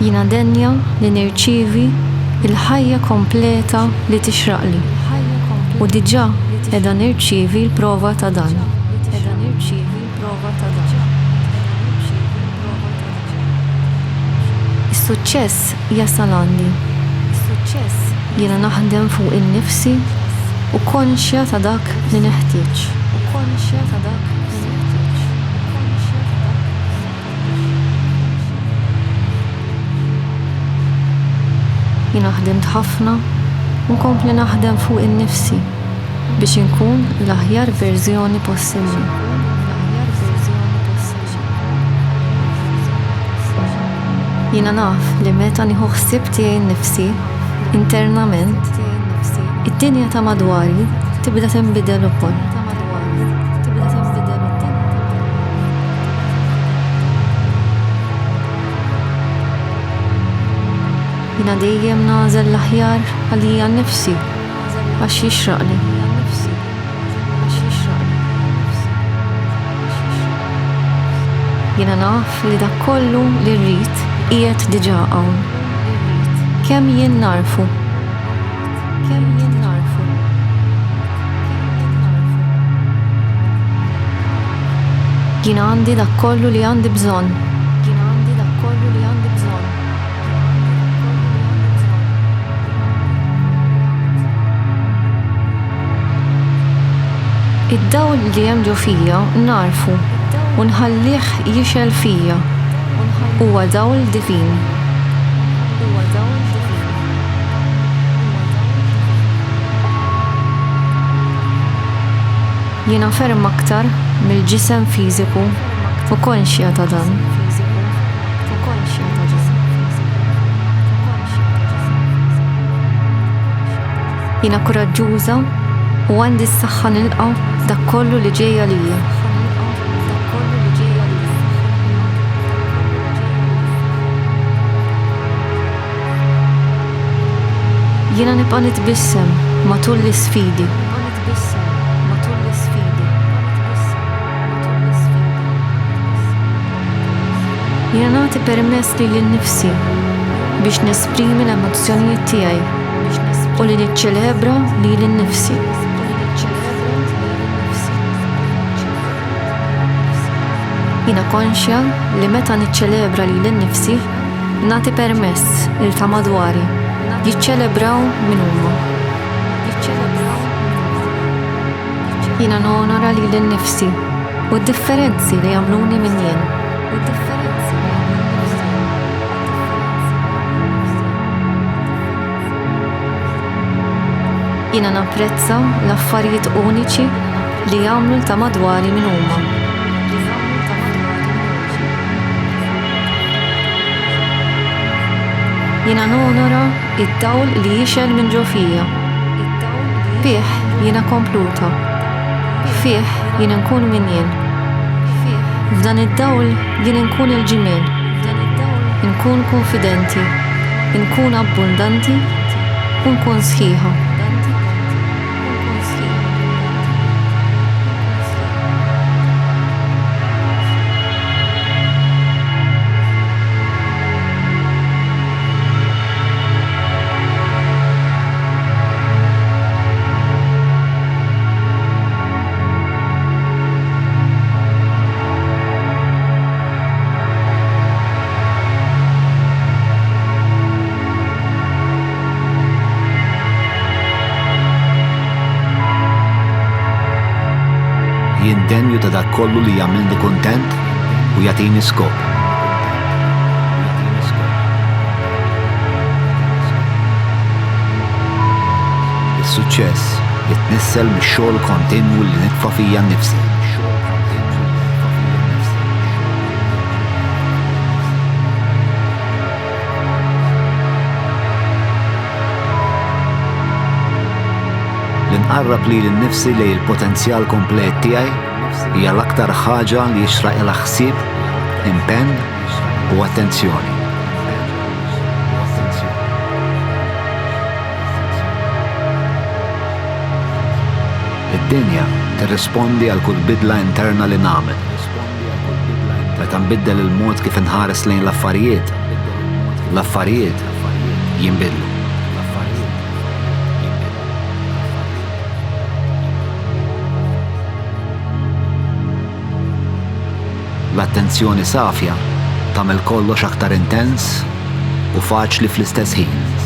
Jiena denja li nirċievi il-ħajja kompleta li tixraqli. U diġà qiegħda nirċievi l-prova ta' dan. Is-suċċess jasal għandi. Jiena naħdem fuq innifsi u konxja ta' dak li neħtieġ. Jiena ħdimt ħafna u nkompli naħdem fuq innifsi biex inkun l-aħjar verżjoni possibbli. Jiena naf li meta nieħu ħsieb tiegħi nnifsi internament, id-dinja ta' madwari tibda tinbidel ukoll. Jiena dejjem nagħżel l-aħjar għalija nnifsi għax jixraqli. Jiena naf li dak kollu li rrid qiegħed diġà hawn. Kemm jien narfu. Jien għandi dak kollu li għandi bżonn. Id-dawl li hemm ġo fija narfu u nħallih jixel fija. Huwa dawl divin. Jiena ferm aktar mill-ġisem fiżiku u konxja ta' dan. Jiena kuraġġuża u għandi s-saħħa nilqa' dak kollu li ġej għalija. Jiena nibqa' nitbissem matul l-isfidi. Jiena nagħti permess lil-nifsi biex nesprimi l-emozzjonijiet tiegħi u li niċċelebra lil-nifsi. Jiena konxja li meta niċċelebra lil-nifsi nagħti permess lil ta' madwari jiċċelebraw minn huma. Jiena nonora lil-nifsi u d-differenzi li jagħmluni minn jien. Jiena napprezza l-affarijiet uniċi li jagħmlu ta' madwari minn huma. Jiena nonora id-dawl li jixel minn ġo fija. Fih jiena kompluta. Fih jiena nkun min jien. F'dan id-dawl jien nkun il-ġimiel. Nkun konfidenti, nkun abbundanti u nkun sħiħa. Jindenju ta' dak kollu li jagħmilni kuntent u jagħtini skop. Is-suċċess jitnissel mix-xogħol kontinwu li nitfa' fija nnifsi. L-inqarrab li l-nifsi li l-potenzjal komplet tiegħi hija l-aktar ħaġa li jixraqilha ħsieb, impenn u attenzjoni. Id-dinja tirrispondi għal kull bidla interna li nagħmel. Meta nbiddel il-mod kif inħares lejn l-affarijiet, l-affarijiet jinbidlu. L-attenzjoni safja tagħmel kollox aktar intens u faċli fl-istess ħin.